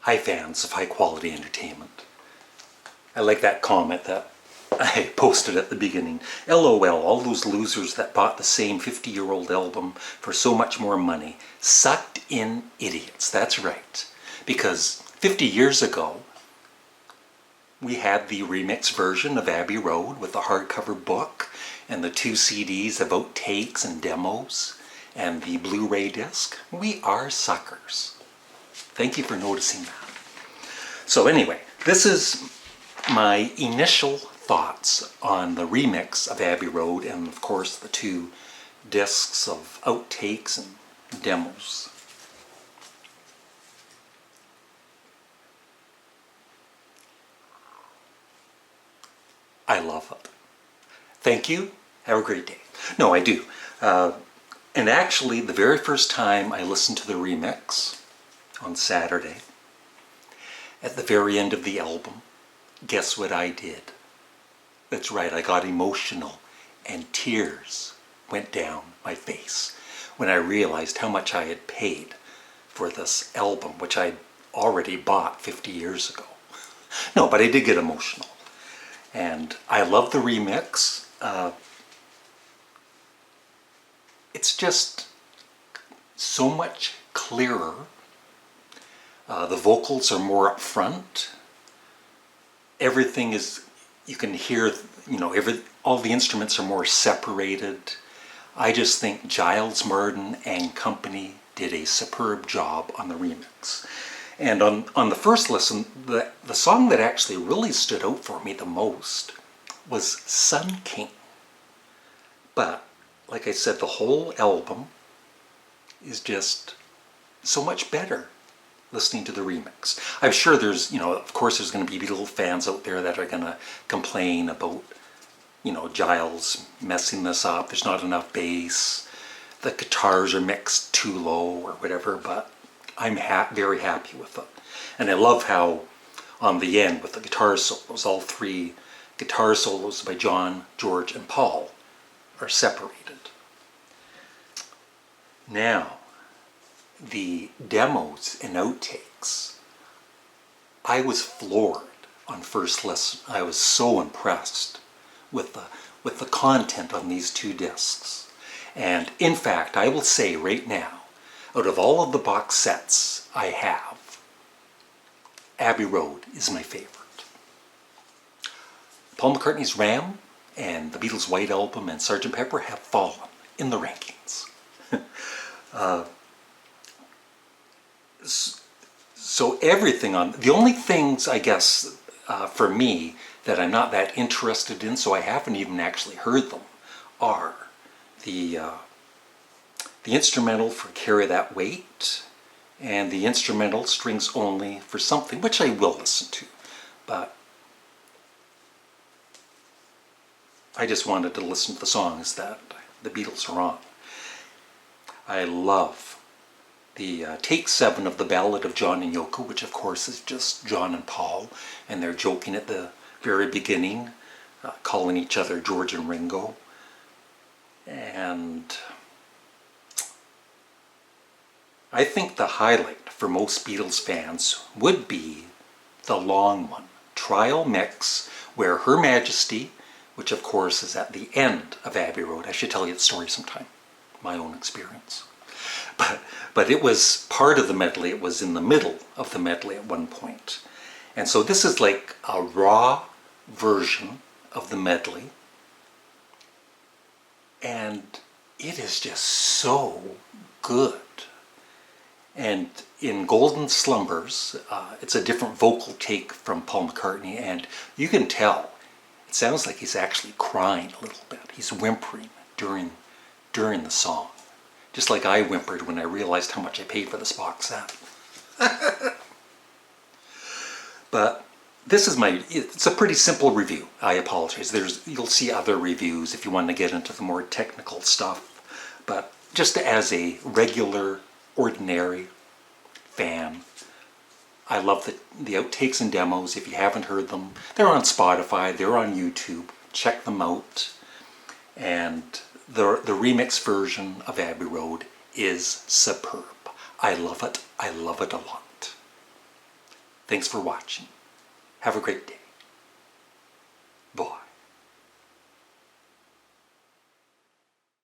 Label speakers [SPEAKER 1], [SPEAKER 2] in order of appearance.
[SPEAKER 1] Hi fans of high quality entertainment. I like that comment that I posted at the beginning. LOL, all those losers that bought the same 50-year-old album for so much more money. Sucked in idiots, that's right. Because 50 years ago, we had the remix version of Abbey Road with the hardcover book and the 2 CDs of outtakes and demos and the Blu-ray disc. We are suckers. Thank you for noticing that. So anyway, this is my initial thoughts on the remix of Abbey Road and of course the 2 discs of outtakes and demos. I love it. Thank you. Have a great day. No, I do. And actually, the very first time I listened to the remix on Saturday, at the very end of the album, guess what I did? That's right, I got emotional and tears went down my face when I realized how much I had paid for this album, which I'd already bought 50 years ago. No, but I did get emotional. And I love the remix. It's just so much clearer. The vocals are more up front. Everything is, you can hear, all the instruments are more separated. I just think Giles Martin and company did a superb job on the remix. And on the first listen, the song that actually really stood out for me the most was Sun King. But, like I said, the whole album is just so much better listening to the remix. I'm sure there's, of course there's going to be Beatles fans out there that are going to complain about, Giles messing this up. There's not enough bass. The guitars are mixed too low or whatever, but I'm very happy with it. And I love how on the end with the guitar solos, all 3 guitar solos by John, George, and Paul are separated. Now, the demos and outtakes, I was floored on first listen. I was so impressed with the content on these 2 discs. And in fact, I will say right now, out of all of the box sets I have, Abbey Road is my favorite. Paul McCartney's Ram and the Beatles' White Album and Sgt. Pepper have fallen in the rankings. So everything on, the only things I guess for me that I'm not that interested in, so I haven't even actually heard them, are the instrumental for Carry That Weight and the instrumental strings only for Something, which I will listen to, but I just wanted to listen to the songs that the Beatles Are Wrong. I love the take 7 of the Ballad of John and Yoko, which of course is just John and Paul, and they're joking at the very beginning, calling each other George and Ringo. And I think the highlight for most Beatles fans would be the long one, Trial Mix, where Her Majesty, which of course is at the end of Abbey Road, I should tell you the story sometime, my own experience. But it was part of the medley. It was in the middle of the medley at one point. And so this is like a raw version of the medley. And it is just so good. And in Golden Slumbers, it's a different vocal take from Paul McCartney, and you can tell, it sounds like he's actually crying a little bit. He's whimpering during the song. Just like I whimpered when I realized how much I paid for this box set. But this is it's a pretty simple review. I apologize. You'll see other reviews if you want to get into the more technical stuff. But just as a regular, ordinary fan, I love the outtakes and demos. If you haven't heard them, they're on Spotify, they're on YouTube. Check them out. And the remix version of Abbey Road is superb. I love it. I love it a lot. Thanks for watching. Have a great day.